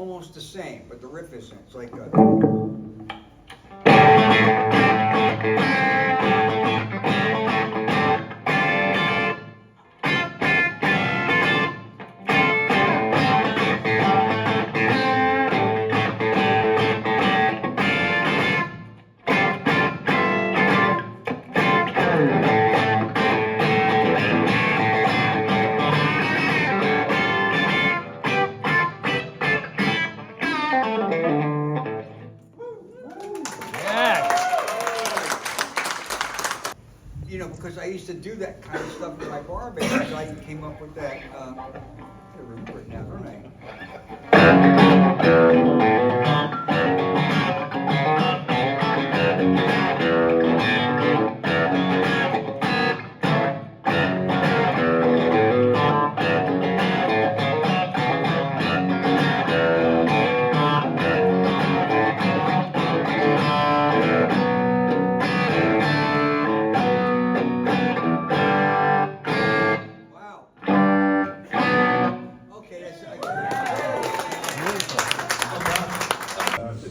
almost the same, but the riff isn't. It's like a... You know, because I used to do that kind of stuff with my bar band, so I came up with that. I remember it now, don't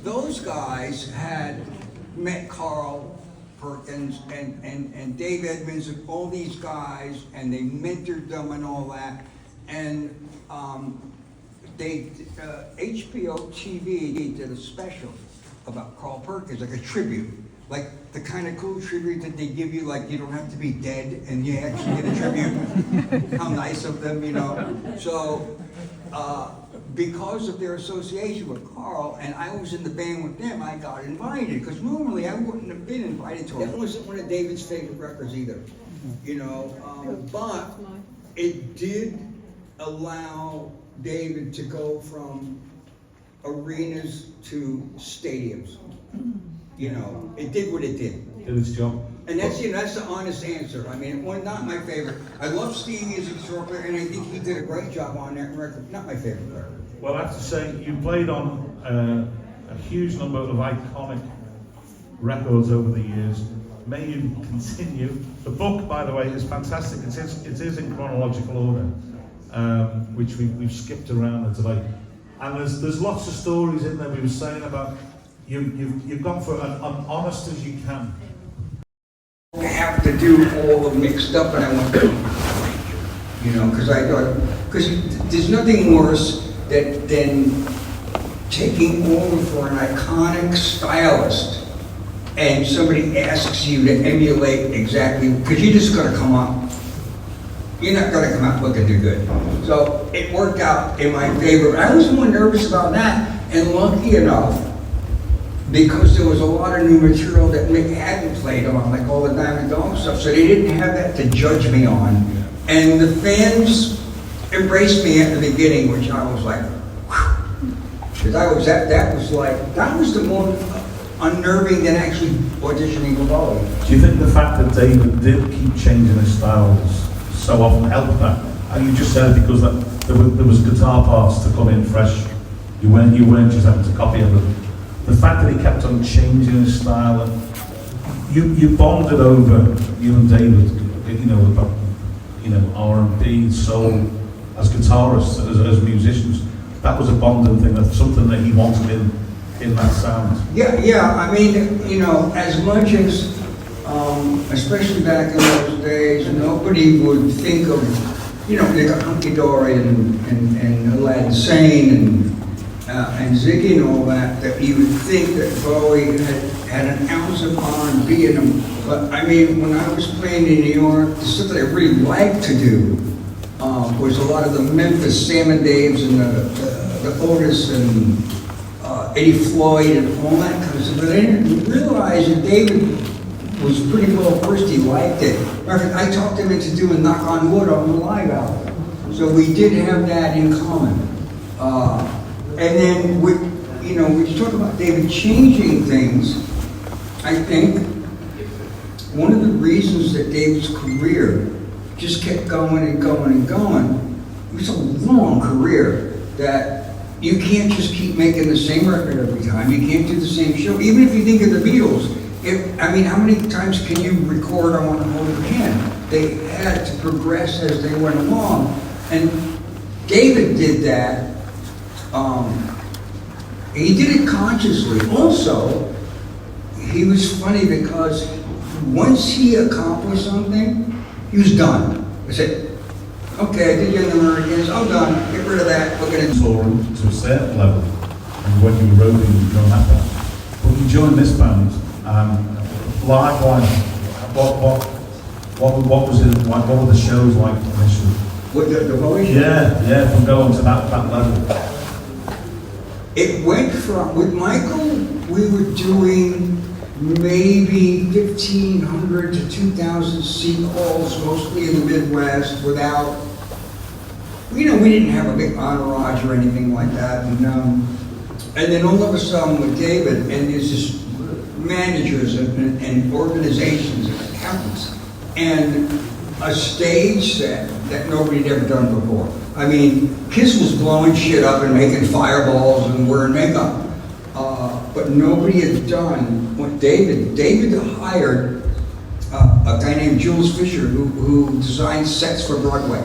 Those guys had met Carl Perkins and Dave Edmonds and all these guys, and they mentored them and all that. And HBO TV did a special about Carl Perkins, like a tribute, like the kind of cool tribute that they give you, like you don't have to be dead and you actually get a tribute. How nice of them, you know. So. Because of their association with Carl, and I was in the band with them, I got invited, because normally I wouldn't have been invited to it. That wasn't one of David's favorite records either, you know, but it did allow David to go from arenas to stadiums. You know, it did what it did. Did its job. And that's, you know, that's the honest answer. I mean, well, not my favorite. I love Steve Music Shortly, and I think he did a great job on that record. Not my favorite record. Well, I have to say, you played on a huge number of iconic records over the years. May you continue. The book, by the way, is fantastic. It is in chronological order, which we've skipped around today. And there's lots of stories in there. We were saying about you've gone for an honest as you can. I have to do all the mixed up, and I went, you know, because I thought, because there's nothing worse than taking over for an iconic stylist, and somebody asks you to emulate exactly, because you're just going to come up. You're not going to come out looking too good. So it worked out in my favor. I was more nervous about that, and lucky enough, because there was a lot of new material that Mick hadn't played on, like all the Diamond Dog stuff, so they didn't have that to judge me on. And the fans embraced me at the beginning, which I was like, because that was the more unnerving than actually auditioning for Bowie. Do you think the fact that David did keep changing his styles so often helped that? And you just said because that there was guitar parts to come in fresh. You weren't just having to copy everything. The fact that he kept on changing his style, and you bonded over, you and David, you know, about, you know, R&B, soul, as guitarists, as musicians. That was a bonding thing. That's something that he wanted in that sound. Yeah. I mean, you know, as much as, especially back in those days, nobody would think of, you know, they got Hunky Dory and Aladdin Sane and Ziggy and all that, that you would think that Bowie had an ounce of R&B in him. But I mean, when I was playing in New York, the stuff that I really liked to do was a lot of the Memphis Sam and Daves and the Otis and Eddie Floyd and all that kind of stuff. But I didn't realize that David was pretty well versed. He liked it. I talked him into doing Knock on Wood on the live album. So we did have that in common. And then, you know, when you talk about David changing things, I think one of the reasons that David's career just kept going and going and going, it was a long career that you can't just keep making the same record every time. You can't do the same show. Even if you think of the Beatles, I mean, how many times can you record I Want to Hold Your Hand? They had to progress as they went along. And David did that He did it consciously. Also, he was funny because once he accomplished something, he was done. I said, okay, I did Young Americans, I'm done, get rid of that, we're gonna... Saw him to a certain level, and when you wrote him, you joined that band. But you joined this band, likewise, what was it like, what were the shows like initially? What, the Bowie show? Yeah, from going to that level. It went from, with Michael, we were doing maybe 1,500 to 2,000 seat halls, mostly in the Midwest, without, we didn't have a big entourage or anything like that. And then all of a sudden with David, and there's just managers and organizations and accountants, and a stage set that nobody had ever done before. I mean, Kiss was blowing shit up and making fireballs and wearing makeup. But nobody had done what David hired a guy named Jules Fisher who designed sets for Broadway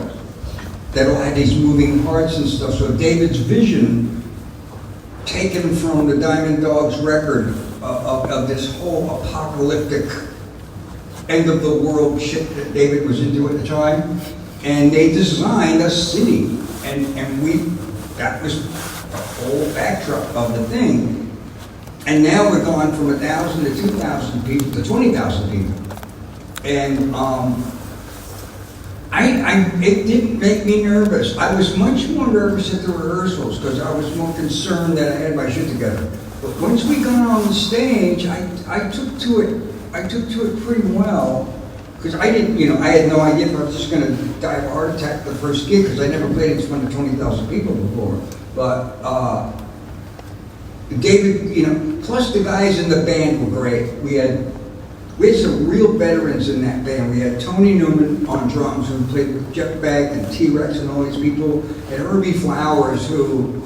that all had these moving parts and stuff. So David's vision, taken from the Diamond Dogs record of this whole apocalyptic end of the world shit that David was into at the time, and they designed a city, and that was the whole backdrop of the thing. And now we're going from 1,000 to 2,000 people to 20,000 people. And it didn't make me nervous. I was much more nervous at the rehearsals because I was more concerned that I had my shit together. But once we got on the stage, I took to it pretty well. Because I didn't, I had no idea if I was just going to die of a heart attack the first gig because I never played in front of 20,000 people before. But David, plus the guys in the band were great. We had some real veterans in that band. We had Tony Newman on drums, who played with Jeff Beck and T-Rex and all these people, and Herbie Flowers, who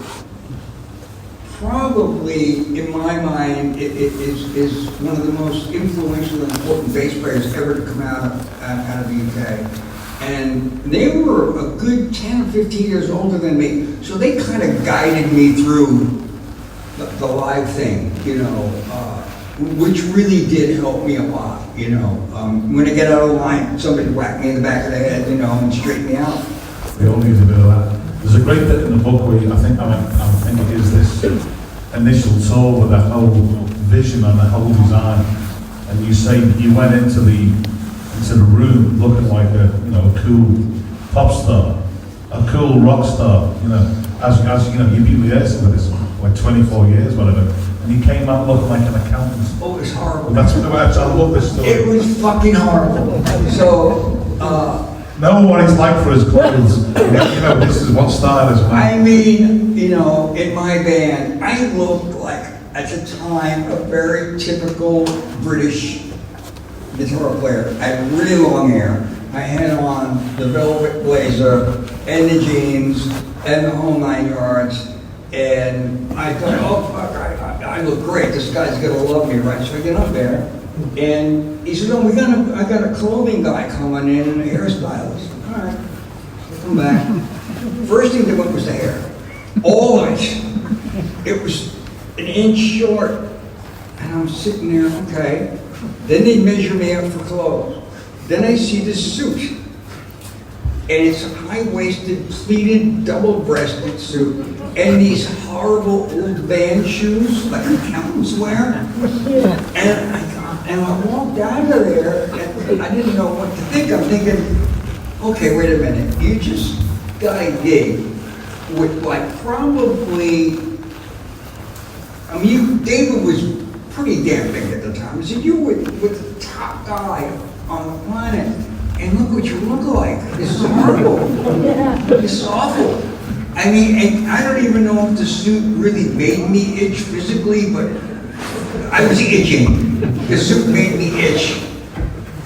probably, in my mind, is one of the most influential and important bass players ever to come out of the UK. And they were a good 10 or 15 years older than me, so they kind of guided me through the live thing, which really did help me a lot, When I get out of line, somebody whacked me in the back of the head, and straighten me out. We all need a bit of that. There's a great bit in the book where I think it is this initial tour with that whole vision and the whole design, and you say you went into the room looking like a cool pop star, a cool rock star, as you've been rehearsing with this like 24 years, whatever, and he came out looking like an accountant. Oh, it was horrible. That's what I love this story. It was fucking horrible. So, know what it's like for his clothes. This is what style is. I mean, in my band, I looked like, at the time, a very typical British guitar player. I had really long hair. I had on the velvet blazer and the jeans and the whole 9 yards. And I thought, oh fuck, I look great. This guy's gonna love me, right? So I get up there, and he said, "Oh, I got a clothing guy coming in and a hairstylist." All right, so come back. First thing that went was the hair, all of it. It was an inch short, and I'm sitting there, okay. Then they measure me up for clothes. Then I see this suit, and it's a high-waisted, pleated, double-breasted suit. And these horrible old band shoes, like accountants wear. And I walked out of there, and I didn't know what to think. I'm thinking, okay, wait a minute. You just got a gig with probably, David was pretty damn big at the time. I said, you were with the top guy on the planet, and look what you look like. This is horrible. This is awful. I mean, and I don't even know if the suit really made me itch physically, but I was itching. The suit made me itch.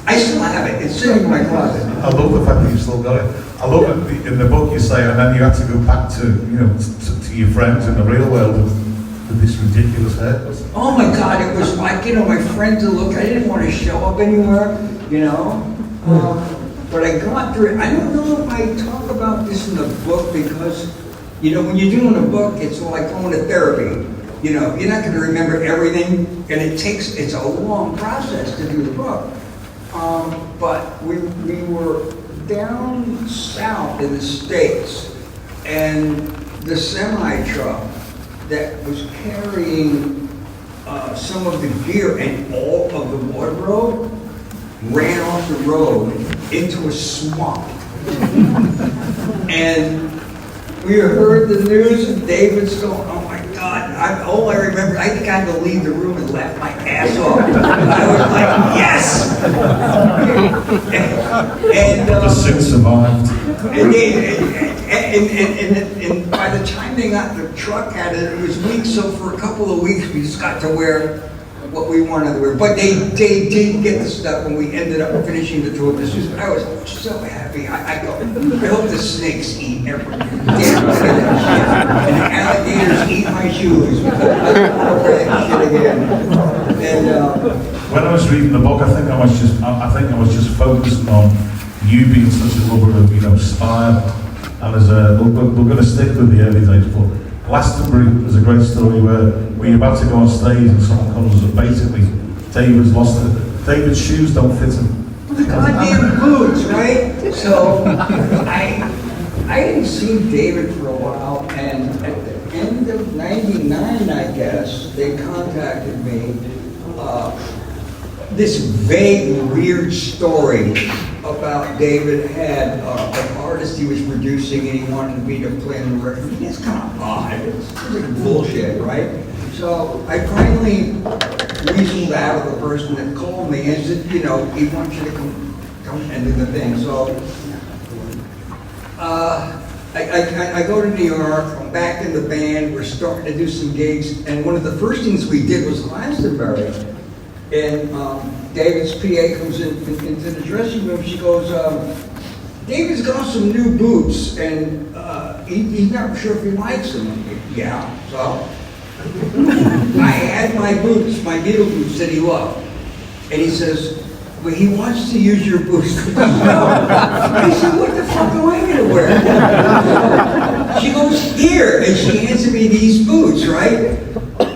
I still have it. It's sitting in my closet. I love the fact that you still got it. I love it in the book you say, and then you had to go back to to your friends in the real world with this ridiculous haircut. Oh my God! It was like my friends to look. I didn't want to show up anywhere, But I got through it. I don't know if I talk about this in the book because, when you're doing a book, it's like going to therapy. You know, you're not going to remember everything, and it's a long process to do the book. But we were down south in the States, and the semi-truck that was carrying some of the gear and all of the wardrobe ran off the road into a swamp. And we heard the news, and David's going, oh my God, all I remember, I think I had to leave the room and laugh my ass off. I was like, yes! And The suit survived. And by the time they got the truck at it, it was weeks, so for a couple of weeks we just got to wear what we wanted to wear. But they did get the stuff when we ended up finishing the tour. I was so happy. I hope the snakes eat every damn bit of that shit. And the alligators eat my shoes. I don't want to wear that shit again. And when I was reading the book, I think I was just focused on you being such a lover of, you know, style. And as we're going to stick with the early days, but Glastonbury is a great story where you're about to go on stage and someone comes and basically David's lost it. David's shoes don't fit him. The goddamn boots, right? So I didn't see David for a while, and at the end of '99, I guess, they contacted me. This vague, weird story about David had an artist he was producing, and he wanted me to play on the record. It's kind of odd. It's like bullshit, right? So I finally weaseled out of the person that called me and said, you know, he wants you to come and do the thing. So I go to New York. I'm back in the band. We're starting to do some gigs, and one of the first things we did was Glastonbury. And David's PA comes into the dressing room. She goes, David's got some new boots, and he's not sure if he likes them. Yeah, so I had my boots, my Beatle boots that he loved. And he says, well, he wants to use your boots. I said, what the fuck am I going to wear? She goes, here, and she hands me these boots, right?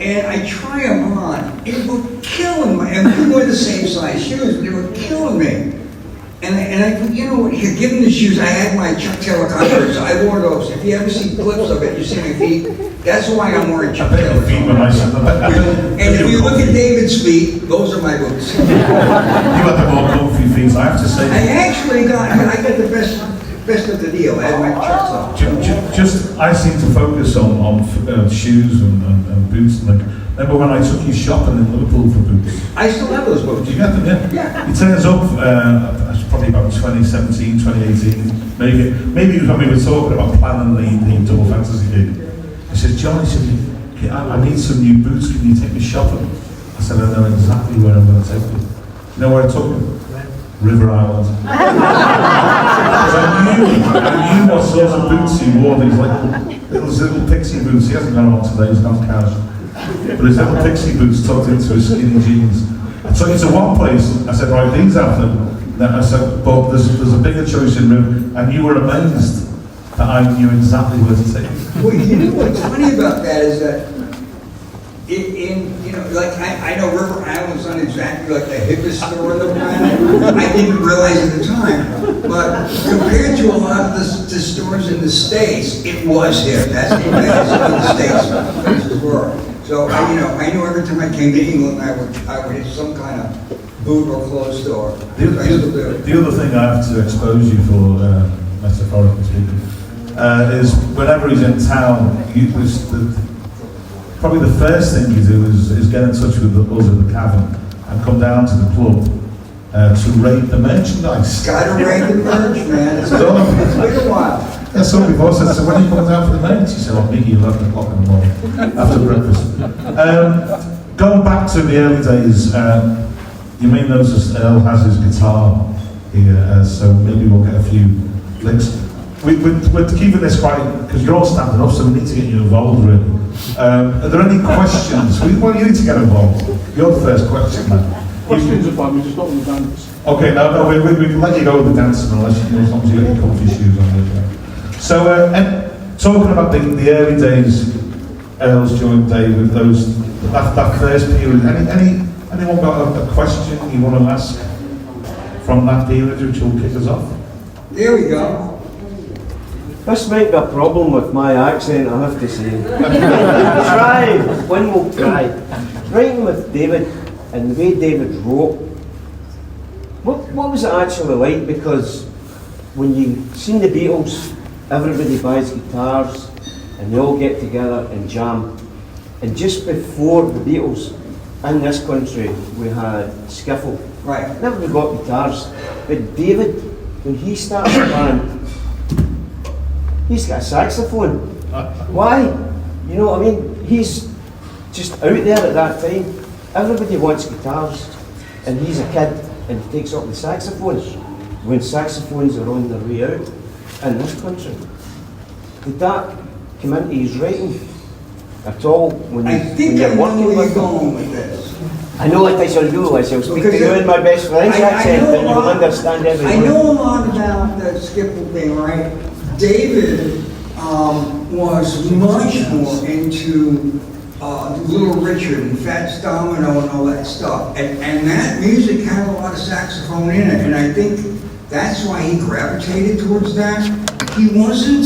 And I try them on. It was killing me. And we wore the same size shoes, but they were killing me. And I you know what, here, give him the shoes. I had my Chuck Taylor Converse. I wore those. If you ever see clips of it, you see my feet. That's why I'm wearing Chuck Taylor. And if you look at David's feet, those are my boots. You had the more comfy feet, I have to say. I actually got the best of the deal. I had my Chucks on. Just, I seem to focus on shoes and boots. And remember when I took you shopping in Liverpool for boots? I still have those boots. Did you get them? Yeah. Yeah. It turns up, probably about 2017, 2018, maybe when we were talking about planning the double fantasy gig. I said, John, I need some new boots, can you take me shopping? I said, I know exactly where I'm going to take you. You know where I took you? River Island. Because I knew what sort of boots he wore, these like little pixie boots. He hasn't got them on today, he's gone casual. But his little pixie boots tucked into his skinny jeans. I took you to one place, I said, right, these have them. Then I said, but there's a bigger choice in River, and you were amazed that I knew exactly where to take you. Well, you know what's funny about that is that like I know River Island's not exactly like the hippest store on the planet. I didn't realize at the time, but compared to a lot of the stores in the States, it was hip. That's the way the States places were. So I knew every time I came to England, I would hit some kind of boot or clothes store. The other thing I have to expose you for, metaphorically speaking, is whenever he's in town, probably the first thing you do is get in touch with us at the Cavern and come down to the club to rate the merchandise. Gotta rate the merch, man. It's been a while. Yeah, somebody before said, so when are you coming down for the merch? He said, I'll meet you 11 o'clock in the morning after breakfast. Going back to the early days, you may notice Earl has his guitar here, so maybe we'll get a few licks. We're keeping this quite, because you're all standing up, so we need to get you involved really. Are there any questions? Well, you need to get involved. You're the first question, man. Questions are fine, we just not want to dance. Okay, no, we can let you go with the dancing unless as long as you get your comfy shoes on. So, talking about the early days, Earl's joined David, that first period. Anyone got a question you want to ask from that period which will kick us off? There we go. This might be a problem with my accent, I have to say. One will try. Writing with David, and the way David wrote, what was it actually like? Because when you seen the Beatles, everybody buys guitars, and they all get together and jam. And just before the Beatles, in this country, we had skiffle. Right. Never got guitars. But David, when he starts a band, he's got a saxophone. Why? You know what I mean? He's just out there at that time. Everybody wants guitars, and he's a kid, and he takes up the saxophone when saxophones are on their way out in this country. Did that come into his writing at all when I think I you're know working where with you're him? going with this. I know it is on you. I shall speak Because to you in my best friend's accent, know and you a will lot- understand everything. I know a lot about the skiffle thing, right? David was much more into Little Richard and Fats Domino and all that stuff. And that music had a lot of saxophone in it. And I think that's why he gravitated towards that. He wasn't,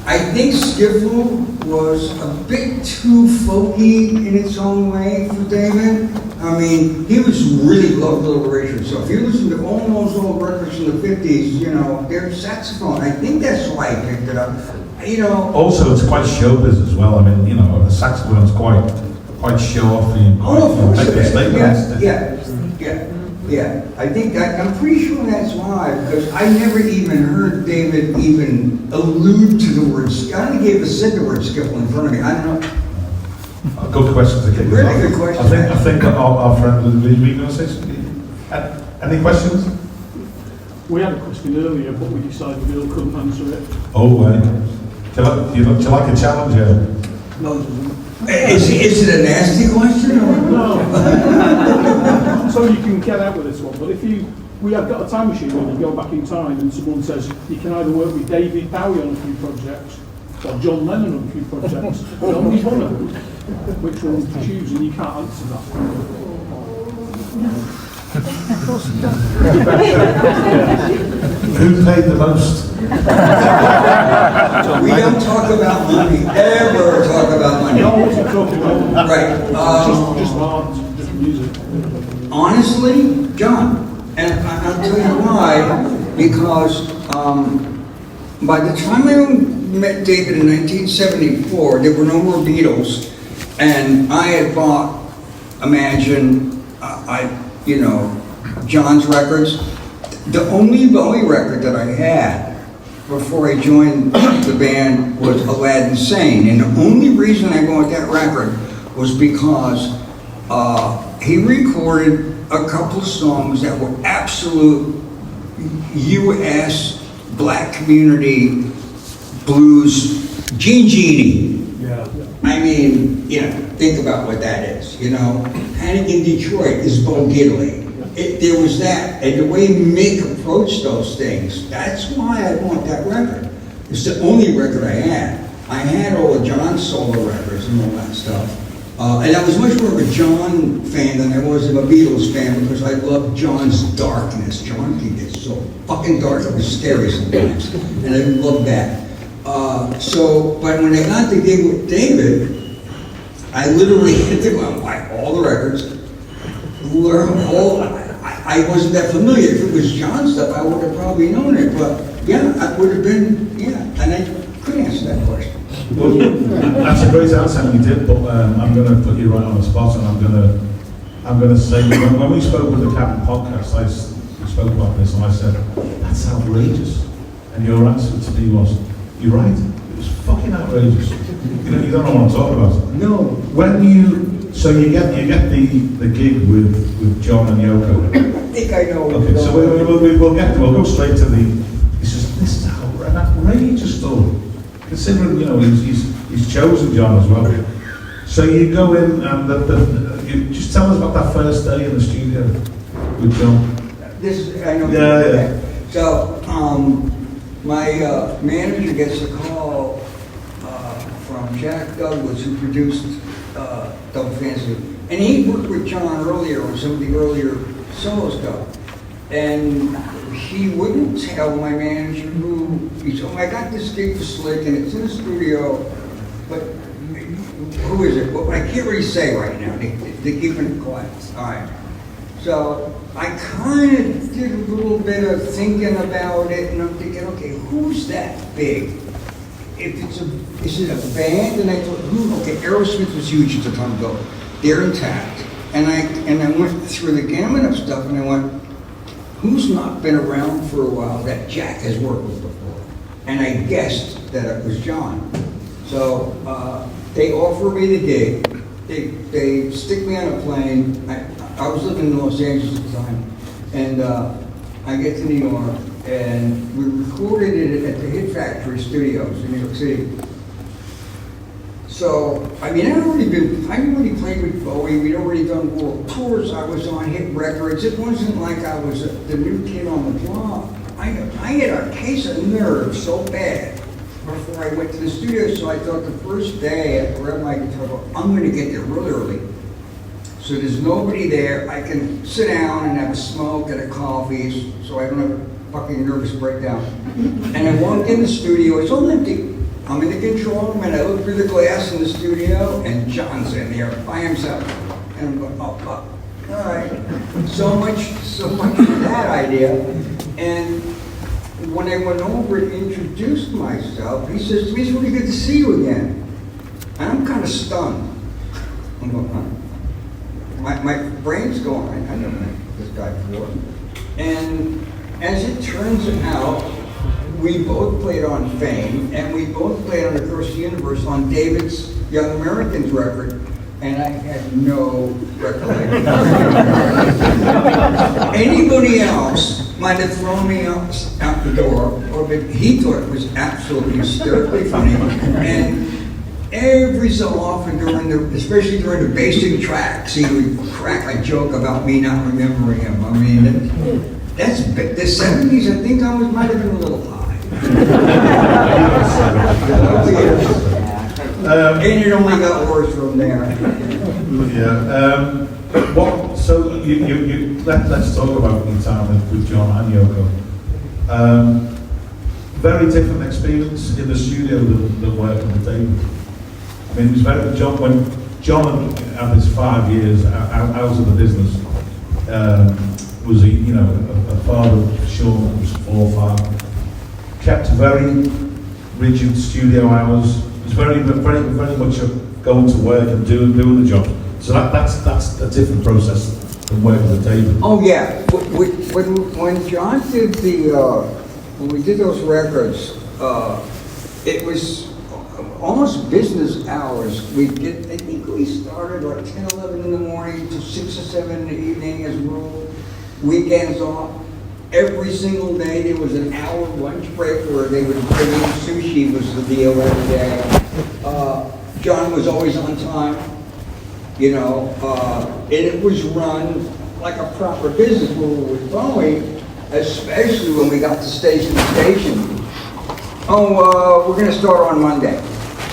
I think skiffle was a bit too folky in its own way for David. I mean, he was really loved Little Richard. So if you listen to all those old records from the 50s, you know, there's saxophone. I think that's why he picked it up. You know. Also, it's quite showbiz as well. I mean, you know, the saxophone's quite show-offy and quite, Oh, of course make it a is. statement. Yeah. I think that, I'm pretty sure that's why, because I never even heard David even allude to the word, I only gave said the word skiffle in front of me. I don't know. Good question to kick us Really off. good question. I think our friend was really going to say something. Any questions? We had a question earlier, but we decided Earl couldn't answer it. Oh, do you like a challenge here? No. Is it a nasty question or? No. So you can get out with this one, but we have got a time machine when you go back in time and someone says you can either work with David Bowie on a few projects or John Lennon on a few projects, but only one of them. Which one to choose, and you can't answer that. Who paid the most? We don't talk about money, ever talk about money. No, I wasn't talking about Right. just art, just music. Honestly, John, and I'll tell you why, because by the time I met David in 1974, there were no more Beatles, and I had bought Imagine, John's records. The only Bowie record that I had before I joined the band was Aladdin Sane, and the only reason I bought that record was because he recorded a couple of songs that were absolute U.S. black community blues, Genie. Yeah. I mean, think about what that is, Panic in Detroit is Bo Diddley. There was that, and the way Mick approached those things, that's why I want that record. It's the only record I had. I had all of John's solo records and all that stuff. And I was much more of a John fan than I was of a Beatles fan because I loved John's darkness. Jon Keats is so fucking dark, it was scary sometimes. And I loved that. But when I got the gig with David, I literally had to go out and buy all the records, learn all. I wasn't that familiar. If it was John stuff, I would have probably known it. But yeah, I would have been, and I could answer that question. Well, that's a great answer, and you did. But I'm going to put you right on the spot, and I'm going to say when we spoke with the Captain podcast, we spoke about this, and I said that's outrageous, and your answer to me was, "You're right. It was fucking outrageous." You don't know what I'm talking about. No. When you get the gig with John and Yoko. I think I know. Okay, so we'll go straight to the. He says this is an outrageous story, considering he's chosen John as well. So you go in and you just tell us about that first day in the studio with John. I know. Yeah. So my manager gets a call from Jack Douglas, who produced Double Fantasy. And he worked with John earlier on some of the earlier solo stuff. And he wouldn't tell my manager who, he said, oh, I got this gig for Slick and it's in the studio, but who is it? Well, I can't really say right now. They're keeping it quiet. All right. So I kind of did a little bit of thinking about it, and I'm thinking, okay, who's that big? Is it a band? And I thought, okay, Earl Slick was huge at the time ago. They're intact. And I went through the gamut of stuff, and I went, who's not been around for a while that Jack has worked with before? And I guessed that it was John. So they offer me the gig. They stick me on a plane. I was living in Los Angeles at the time, and I get to New York, and we recorded it at the Hit Factory Studios in New York City. So, I mean, I'd already played with Bowie, we'd already done world tours, I was on hit records. It wasn't like I was the new kid on the block. I had a case of nerves so bad before I went to the studio, so I thought the first day I grabbed my guitar, I'm gonna get there real early. So there's nobody there, I can sit down and have a smoke and a coffee, so I don't have a fucking nervous breakdown. And I walk in the studio, it's all empty. I'm in the control room and I look through the glass in the studio and John's in there by himself. And I'm going, oh fuck, all right. So much for that idea. And when I went over and introduced myself, he says, it's really good to see you again. And I'm kind of stunned. I'm going, huh? My brain's going, I never met this guy before. And as it turns out, we both played on Fame, and we both played on Across the Universe on David's Young Americans record, and I had no recollection. Anybody else might have thrown me out the door, but he thought it was absolutely hysterically funny. And every so often, especially during the basic tracks, he would crack a joke about me not remembering him. I mean, that's the 70s. I think might have been a little high. And it only got worse from there. Yeah. So let's talk about your time with John and Yoko. Very different experience in the studio than working with David. I mean, it was very when John had his 5 years out of the business. Was a father for sure, was 4 or 5. Kept very rigid studio hours. Was very much going to work and doing the job. So that's a different process than working with David. Oh yeah, when John did when we did those records, it was almost business hours. I think we started like 10, 11 in the morning to 6 or 7 in the evening as a rule. Weekends off. Every single day there was an hour lunch break where they would bring in sushi was the deal every day. John was always on time, and it was run like a proper business when we were with Bowie, especially when we got to station to station. Oh, we're going to start on Monday.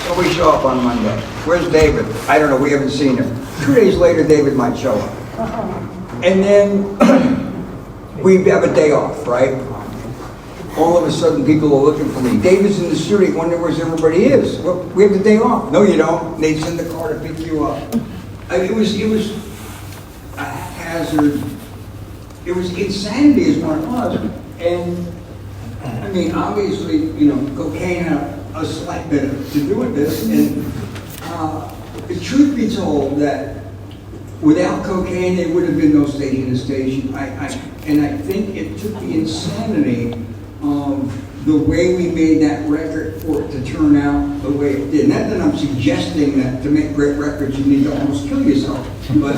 So we show up on Monday. Where's David? I don't know, we haven't seen him. 2 days later, David might show up. And then we have a day off, right? All of a sudden, people are looking for me. David's in the studio, wondering where everybody is. Well, we have the day off. No, you don't. They send the car to pick you up. It was a hazard. It was insanity is what it was. And I mean, obviously, cocaine had a slight bit to do with this. And the truth be told, that without cocaine, there would have been no station to station. And I think it took the insanity of the way we made that record for it to turn out the way it did. Not that I'm suggesting that to make great records you need to almost kill yourself, but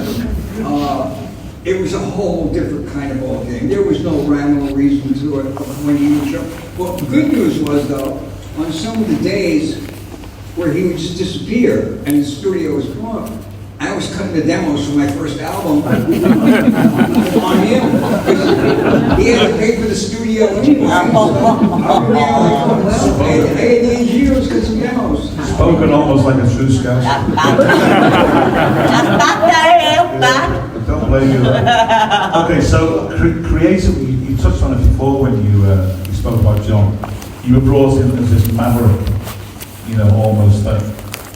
it was a whole different kind of ball game. There was no rhyme or reason to it when he would show. Well, the good news was, though, on some of the days where he would just disappear and the studio was gone, I I was cutting the demos for my first album on him. He had to pay for the studio anyway. I had the engineers cut some demos. Spoken almost like a true scout. Don't blame you. Okay, so creatively, you touched on it before when you spoke about John. You were brought in as this maverick, almost like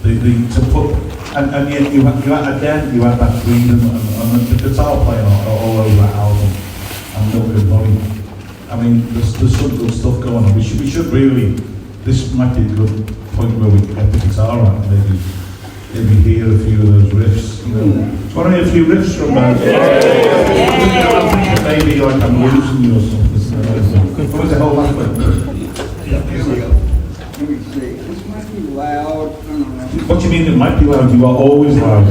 to put, and yet you had that freedom and the guitar playing all over that album and Milton Bowie. I mean, there's some good stuff going on. We should really. This might be a good point where we can get the guitar out. Maybe hear a few of those riffs. Do you want to hear a few riffs from maybe like I'm losing you or something. What was the whole last bit? Let me see. This might be loud. I don't know. What do you mean it might be loud? You are always loud.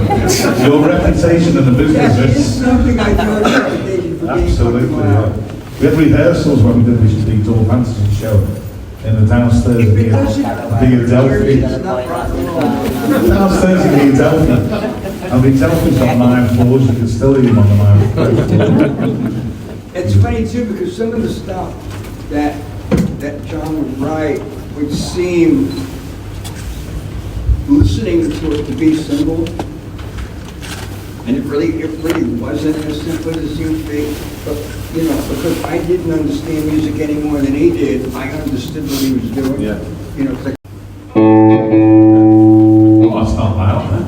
Your reputation in the business It's is... something I do a reputation for being Absolutely, fucking yeah. loud. We had rehearsals when we did the double fantasy show in the downstairs of the Adelphi. Downstairs in the Adelphi. And the Adelphi's got 9 floors, you can still hear him on the 9th floor. It's funny too because some of the stuff that John would write would seem, listening to it, to be simple, and it really wasn't as simple as it seemed to be. But because I didn't understand music any more than he did, I understood what he was doing. Yeah. It's like, Oh, that's not loud, man.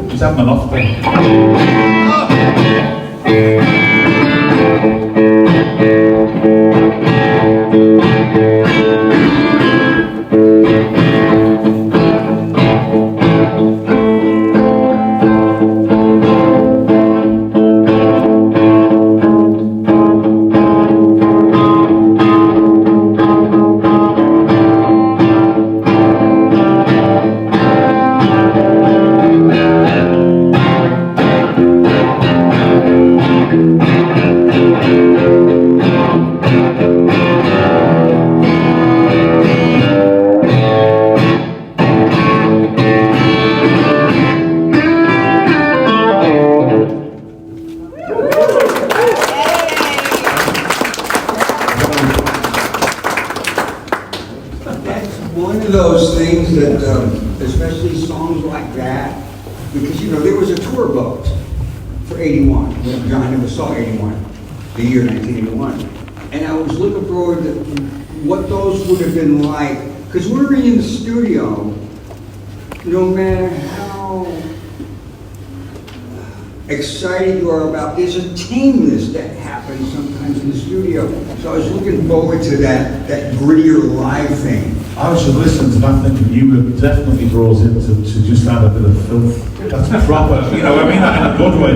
Just having an off one of those things that, especially songs like that, because there was a tour booked for '81. John never saw '81, the year 1981, and I was looking forward to what those would have been like, because we're in the studio, no matter how excited you are about, there's a tameness that happens sometimes in the studio. So I was looking forward to that grittier live thing. I was just listening to that thinking you were definitely brought in to just add a bit of filth. That's proper, I mean that in a good way.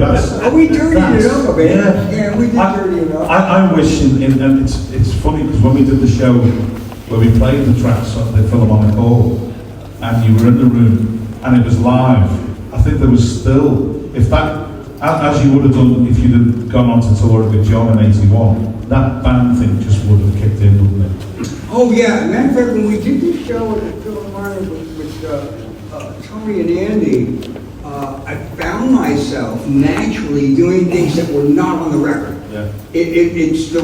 We dirtied it up a bit. Yeah, we did dirty it up. I wish, and it's funny because when we did the show where we played the tracks on the Philharmonic Hall, and you were in the room, and it was live, I think there was still, if that, as you would have done if you'd have gone on to tour with John in '81, that band thing just would have kicked in, wouldn't it? Oh yeah, matter of fact, when we did this show at the Philharmonic with Tony and Andy, I found myself naturally doing things that were not on the record. Yeah. It's the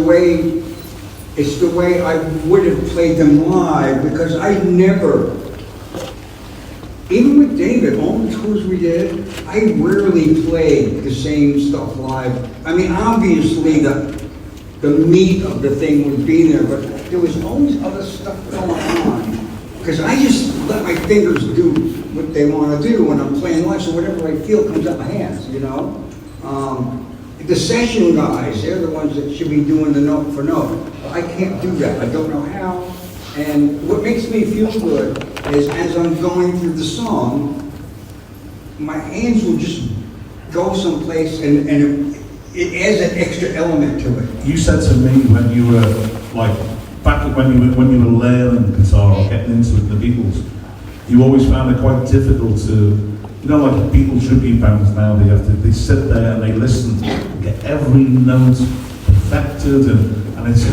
way I would have played them live, because I never, even with David, all the tours we did, I rarely played the same stuff live. I mean, obviously the meat of the thing would be there, but there was always other stuff going on, because I just let my fingers do what they want to do when I'm playing live, so whatever I feel comes out my hands, The session guys, they're the ones that should be doing the note for note. I can't do that, I don't know how. And what makes me feel good is as I'm going through the song, my hands will just go someplace and it adds an extra element to it. You said to me when you were back when you were learning guitar or getting into it, the Beatles, you always found it quite difficult to, like Beatle tribute bands now, they sit there and they listen, and get every note perfected, and it's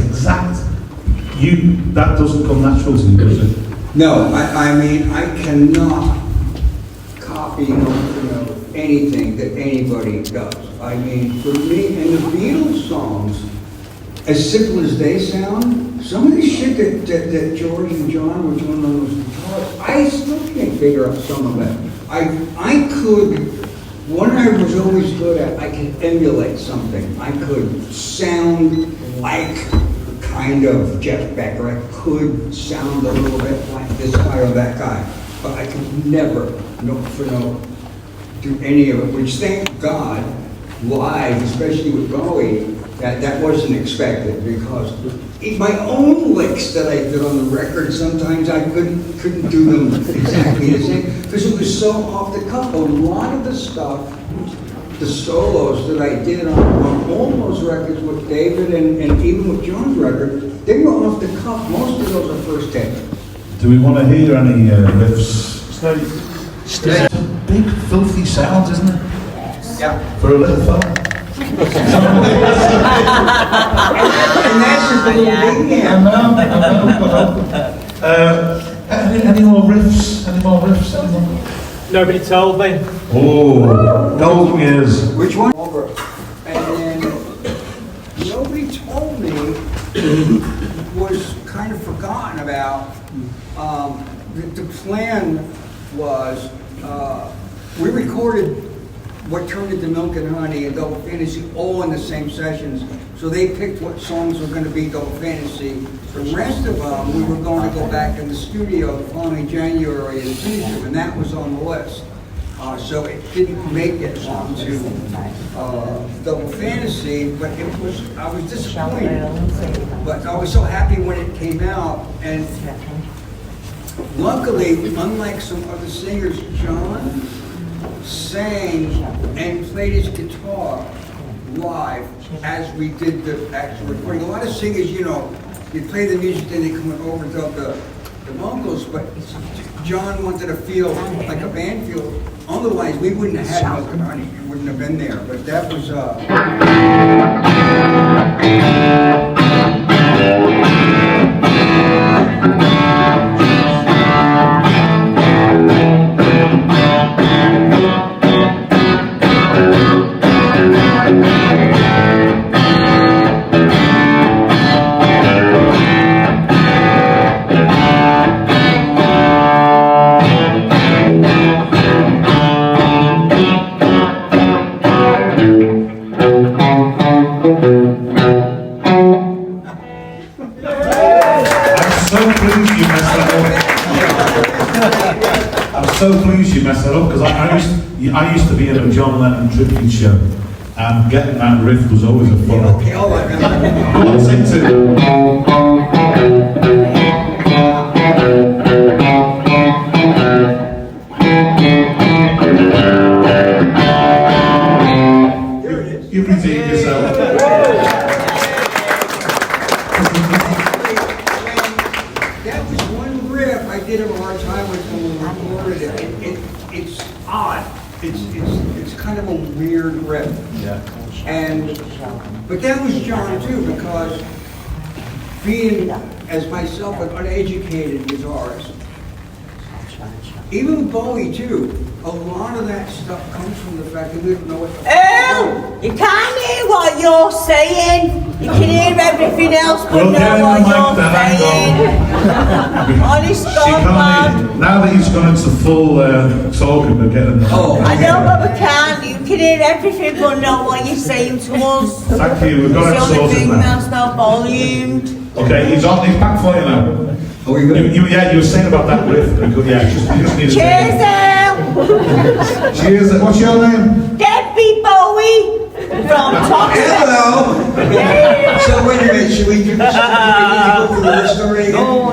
exact. That doesn't come natural to you, does it? No, I mean, I cannot copy copying anything that anybody does. I mean, for me, and the Beatles songs, as simple as they sound, some of the shit that George and John were doing on those guitars, I still can't figure out some of it. I could, what I was always good at, I could emulate something. I could sound like kind of Jeff Beck, or I could sound a little bit like this guy or that guy, but I could never, do any of it, which thank God, live, especially with Bowie, that wasn't expected, because in my own licks that I did on the record, sometimes I couldn't do them exactly the same, because it was so off the cuff. A lot of the stuff, the solos that I did on all those records with David and even with John's record, they were off the cuff. Most of those are first take. Do we want to hear any riffs? It's a big, filthy sound, isn't it? Yeah. For a little fella. And that's just a little big I know. Any more riffs? Any more riffs? Nobody told me. Oh, golden years. Which one? Over. And then nobody told me was kind of forgotten about. The plan was we recorded what turned into Milk and Honey and Double Fantasy all in the same sessions. So they picked what songs were going to be Double Fantasy. The rest of them, we were going to go back in the studio the following January and finish them, and that was on the list. So it didn't make it onto Double Fantasy, but it was, I was disappointed. But I was so happy when it came out, and luckily, unlike some other singers, John sang and played his guitar live as we did the actual recording. A lot of singers, you play the music, then they come and overdub the vocals, but John wanted to feel like a band feel. Otherwise, we wouldn't have had Milk and Honey. It wouldn't have been there. But that was so pleased you messed that up, because I used to be in a John Lennon tribute show, and getting that riff was always a fun. okay, all right. Let's into There it is. you redeem yourself. That was one riff I did have a hard time with when we recorded it. It's odd. It's kind of a weird riff. Yeah. But that was John too, because being as myself an uneducated guitarist, even Bowie too, a lot of that stuff comes from the fact that we don't know what the Oh, you can't hear what you're saying. You can hear everything else, but Well, know get what in the mic you're then, hang saying. Honest She God, can't man. hear. Now that he's gone into full talking, we're getting the Oh. I know, but we can't. You can hear everything, but know what you're saying to us. Thank you, we've got it It's the only sorted thing now. that's not volumed. Okay, he's back for you now. Are we good? You were saying about that riff. Yeah, you just need to Cheers, Al. Cheers. What's your name? Debbie Bowie from Tottenham. Hello! Yeah. So wait a minute, should we do this? Go through the rest already? No.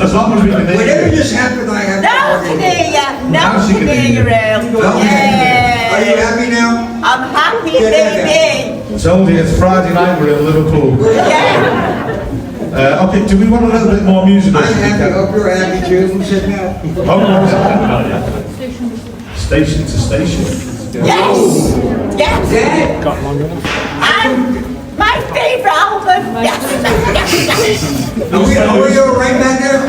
As long as we can hear Whatever you. just happened, I have Now to can argue. hear you. Now Now she can can hear hear you, you. Al. Okay. Are you Yeah. happy now? I'm happy, Get in baby. Told you it's Friday night. We're in Liverpool. Yeah. Okay. Do we want a little bit more music? I'm happy, hope you're happy too. Who said that? Station to station. Yes. Yes. Dad? And my favorite album. Yes. Are we all right back there?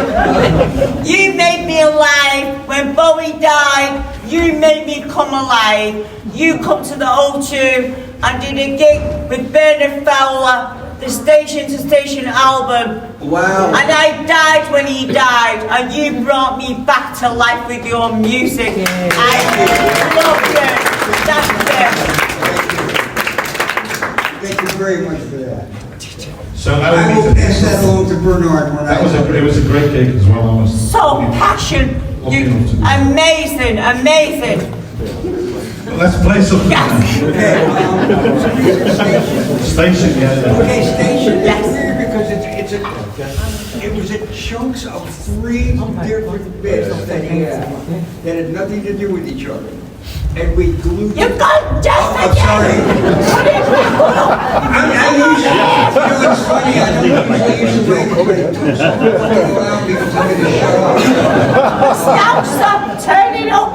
You made me me alive. When Bowie died, you made me come alive. You come to the O2 and did a gig with Bernard Fowler, the Station to Station album. Wow. And I died when he died, and you brought me back to life with your music. I love you. Thank you very much for that. So I will pass that along to Bernard when it was a great gig as well. I was So passion, you amazing. Let's play something. Yes. Station, yeah. Okay, station is Yes. weird because it was chunks of 3 different bits that he had that had nothing to do with each other. And we glued You've got just I'm sorry. I usually, it's funny, I don't usually use the way it took so long to go out because I'm going to shut up. Stop, turn it up.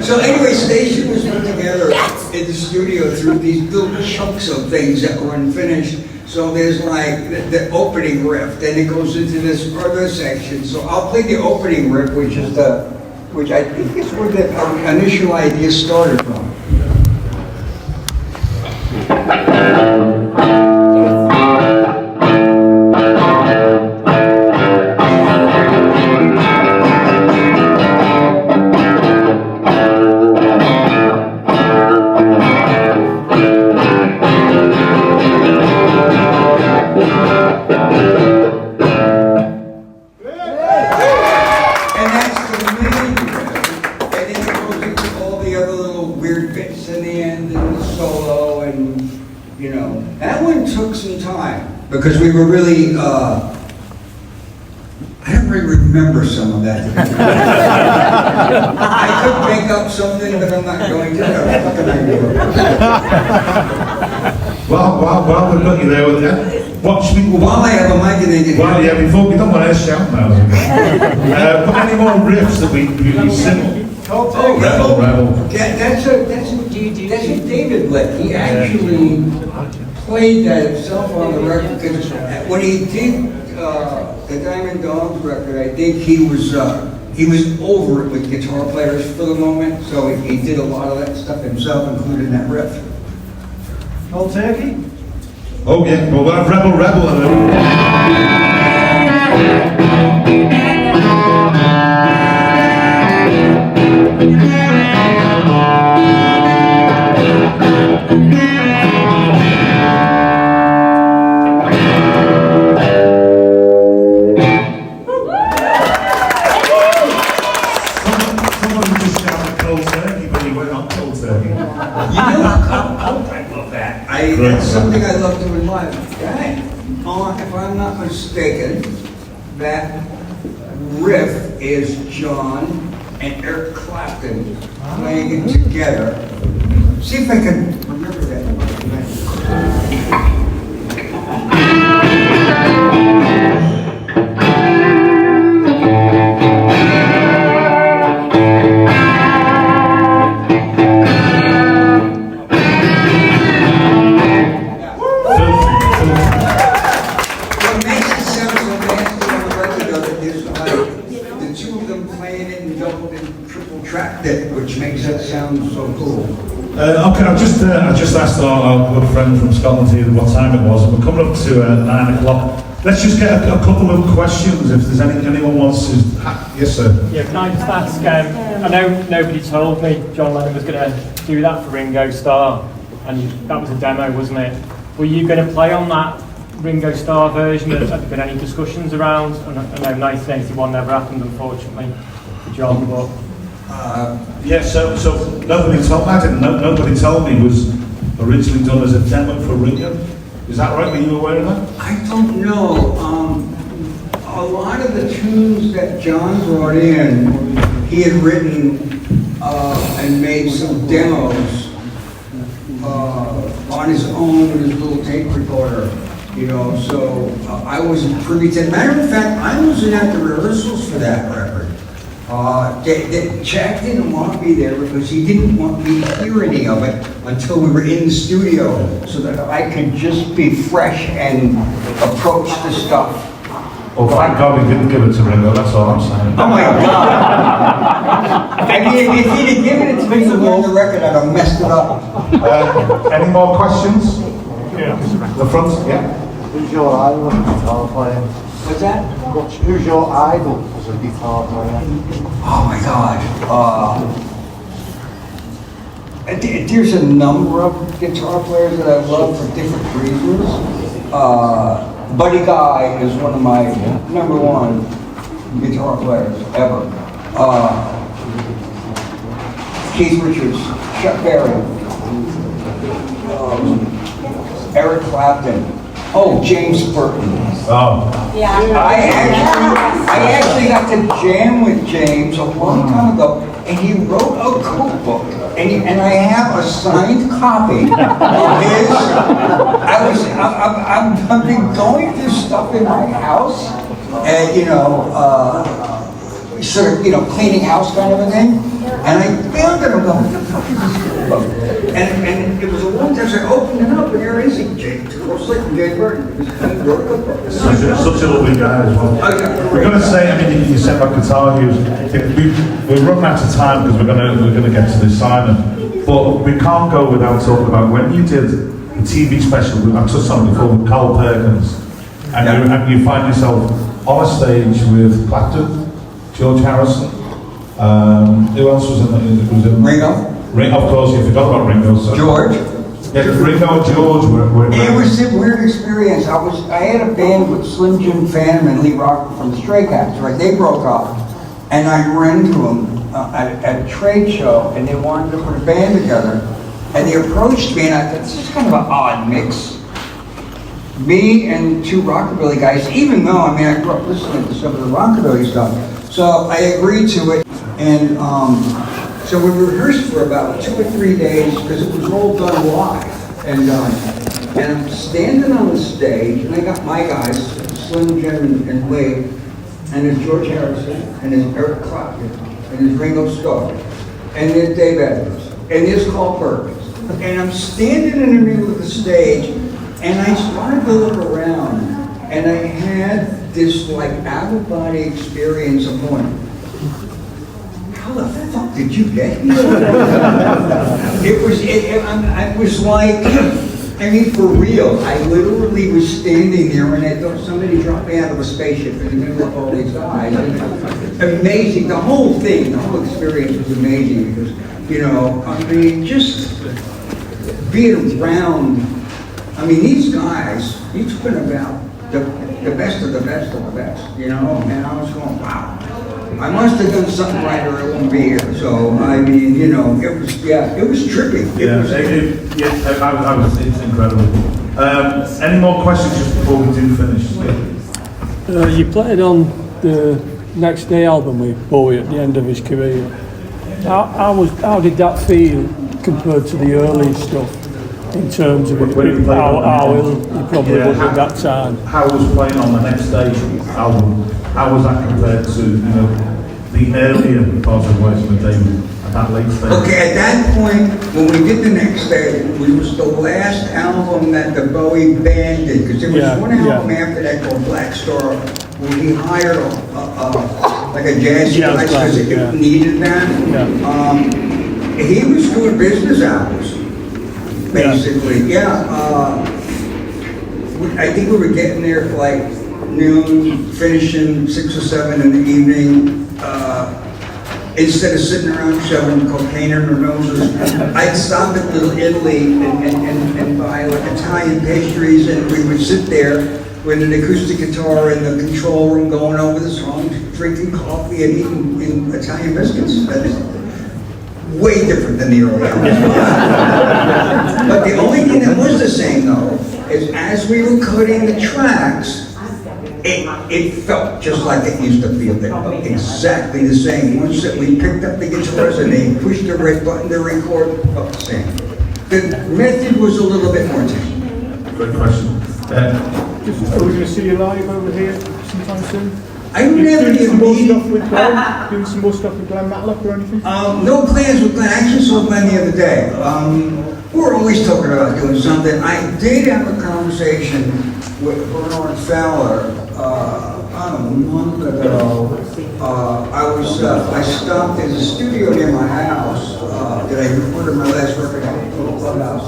So anyway, Station was put together Yes. in the studio through these little chunks of things that were unfinished. So there's like the opening riff, then it goes into this other section. So I'll play the opening riff, which I think is where the initial idea started from. Because we were really, I don't really remember some of that. I could make up something, but I'm not going to. What can I do? Well, we've got you there with that. While I have a mic and they can... Well, yeah, before we don't want to shout now. Put any more riffs that we sing? Oh, Rebel. Yeah, that's a David lick. He actually played that himself on the record because when he did the Diamond Dogs record, I think he was over it with guitar players for the moment, so he did a lot of that stuff himself, including that riff. Cold turkey? Oh yeah, well we'll have Rebel and Something I love doing live. Right. If I'm not mistaken, that riff is John and Eric Clapton playing it together. See if I can remember that. Which makes that sound so cool. Okay, I just asked our good friend from Scotland here what time it was, and we're coming up to 9 o'clock. Let's just get a couple of questions if there's anyone wants to. Yes, sir. Yeah, can I just ask? I know nobody told me John Lennon was going to do that for Ringo Starr, and that was a demo, wasn't it? Were you going to play on that Ringo Starr version? Have there been any discussions around? I know 1981 never happened, unfortunately, for John, but. Yeah, so nobody told me. Nobody told me it was originally done as a demo for Ringo. Is that right? Were you aware of that? I don't know. A lot of the tunes that John brought in, he had written and made some demos on his own with his little tape recorder. You know, so I wasn't privy to. Matter of fact, I wasn't at the rehearsals for that record. Jack didn't want me there because he didn't want me to hear any of it until we were in the studio so that I could just be fresh and approach the stuff Well, thank God we didn't give it to Ringo, that's all I'm saying. Oh my God! I mean, if he'd have given it to me on the record, I'd have messed it up. Any more questions? Yeah. The front, yeah. Who's your idol as a guitar player? What's that? Who's your idol as a guitar player? Oh my God. There's a number of guitar players that I love for different reasons. Buddy Guy is one of my number one guitar players ever. Keith Richards, Chuck Berry, Eric Clapton, James Burton. Oh, I actually got to jam with James a long time ago, and he wrote a cookbook, and I have a signed copy of his. I've been going through stuff in my house, and sort of cleaning house kind of a thing, and I found it. I'm going, what the fuck is this book? And it was a long time, so I opened it up, and there is James Earl Slick from James Burton. He wrote a cookbook. such a lovely guy as well. We're going to say, I mean, you said about guitar use. We're running out of time because we're going to get to this Simon, but we can't go without talking about when you did the TV special. I touched on it before with Carl Perkins, and you find yourself on a stage with Clapton, George Harrison. Who else was in? Ringo. Of course, you forgot about Ringo. So. George. Yeah, Ringo and George were It was a weird experience. I had a band with Slim Jim Phantom and Lee Rocker from the Stray Cats, right? They broke up, and I ran into them at a trade show, and they wanted to put a band together, and they approached me, and I thought, this is kind of an odd mix. Me and two rockabilly guys, even though, I mean, I grew up listening to some of the rockabilly stuff, so I agreed to it, and so we rehearsed for about 2 or 3 days because it was all done live. And I'm standing on the stage, and I got my guys, Slim Jim and Lee, and there's George Harrison, and there's Eric Clapton, and there's Ringo Starr, and there's Dave Edwards, and there's Carl Perkins. And I'm standing in the middle of the stage, and I started to look around, and I had this like out-of-body experience of going, how the fuck did you get here? It was like, I mean, for real, I literally was standing there and I thought somebody dropped me out of a spaceship in the middle of all these guys. Amazing, the whole thing, the whole experience was amazing because, I mean, just being around, I mean, these guys, you're talking about the best of the best of the best, and I was going, wow. I must have done something right or I won't be here. So, I mean, it was trippy. It's incredible. Any more questions just before we do finish? You played on the Next Day album with Bowie at the end of his career. How did that feel compared to the early stuff in terms of how ill you probably was at that time? How was playing on the Next Day album? How was that compared to the earlier parts of Western David at that late stage? Okay, at that point, when we did the Next Day, it was the last album that the Bowie band did, because there was one album after that called Black Star, where he hired like a jazz guy because it needed that. He was doing business hours, basically. I think we were getting there for like noon, finishing 6 or 7 in the evening. Instead of sitting around shoving cocaine in our noses, I'd stop at Little Italy and buy like Italian pastries, and we would sit there with an acoustic guitar in the control room going over the songs, drinking coffee and eating Italian biscuits. That is way different than the early albums. But the only thing that was the same though, is as we were cutting the tracks, it felt just like it used to feel. It felt exactly the same. Once that we picked up the guitars and they pushed the red button to record, it felt the same. The method was a little bit more tame. Good question. Are we going to see you live over here sometime soon? I don't have any Doing some more immediate... stuff with Glenn? Doing some more stuff with Glenn Matlock or anything? No plans with Glenn. I actually saw Glenn the other day. We're always talking about doing something. I did have a conversation with Bernard Fowler about a month ago, I stopped at a studio near my house that I recorded my last record at, Clubhouse,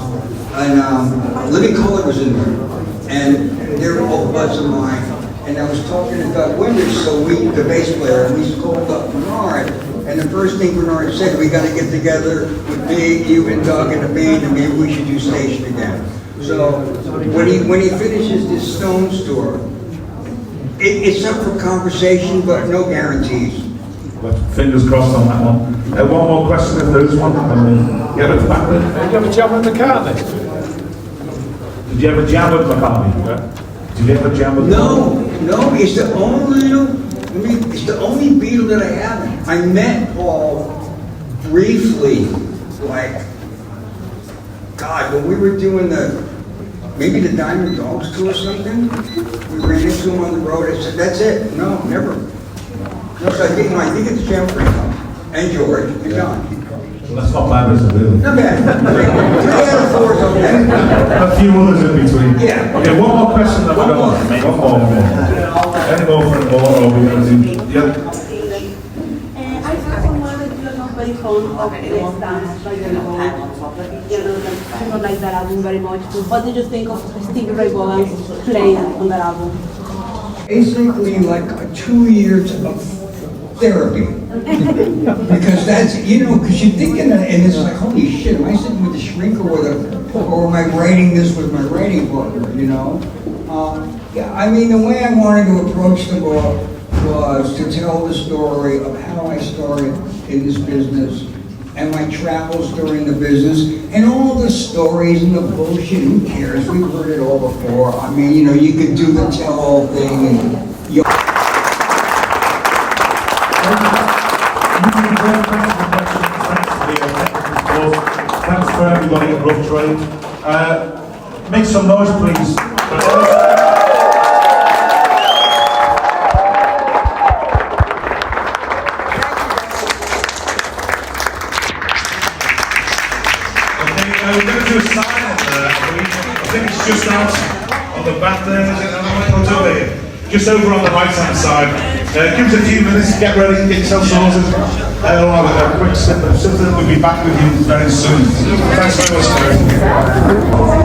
and Living Colour was in there, and they were all buds of mine, and I was talking to Doug Winters, so the bass player, and we called up Bernard, and the first thing Bernard said, we got to get together with me, you, and Doug, and the band, and maybe we should do Station again. So when he finishes this Stones tour, it's up for conversation, but no guarantees. But fingers crossed on that one. One more question if there is one. Yeah, at the back there. Did you have a jam with McCartney? Did you ever jam with McCartney? Yeah. Did you ever jam with No, it's the only Beatle that I haven't. I met Paul briefly, like, God, when we were doing maybe the Diamond Dogs tour or something, we ran into him on the road. I said, that's it. No, never. No, so I think it's Jeffrey and George and John. Well, that's not bad, is it, really? Not bad. 3 out of 4 is okay. A few others in between. Yeah. Okay, one more question that we're going to make. One more. Any more for a ball, or we're going to do... Yeah. I saw someone that you're not very fond of Let's Dance by the Revolt. You know, I don't like that album very much. What did you think of Stevie Ray Vaughan playing on that album? Basically, like 2 years of therapy. Because that's, because you're thinking that, and it's like, holy shit, am I sitting with a shrink or am I writing this with my writing partner, Yeah, I mean, the way I wanted to approach the book was to tell the story of how I started in this business and my travels during the business and all the stories and the bullshit. Who cares? We've heard it all before. I mean, you could do the tell-all thing and Thanks for everybody at Rough Trade. Make some noise, please. We're going to do a sign I think it's just out on the back there. Is it? Just over on the right hand side. Give us a few minutes to get ready, get yourself sorted. We'll have a quick sip of something. We'll be back with you very soon. Thanks very much, Mary.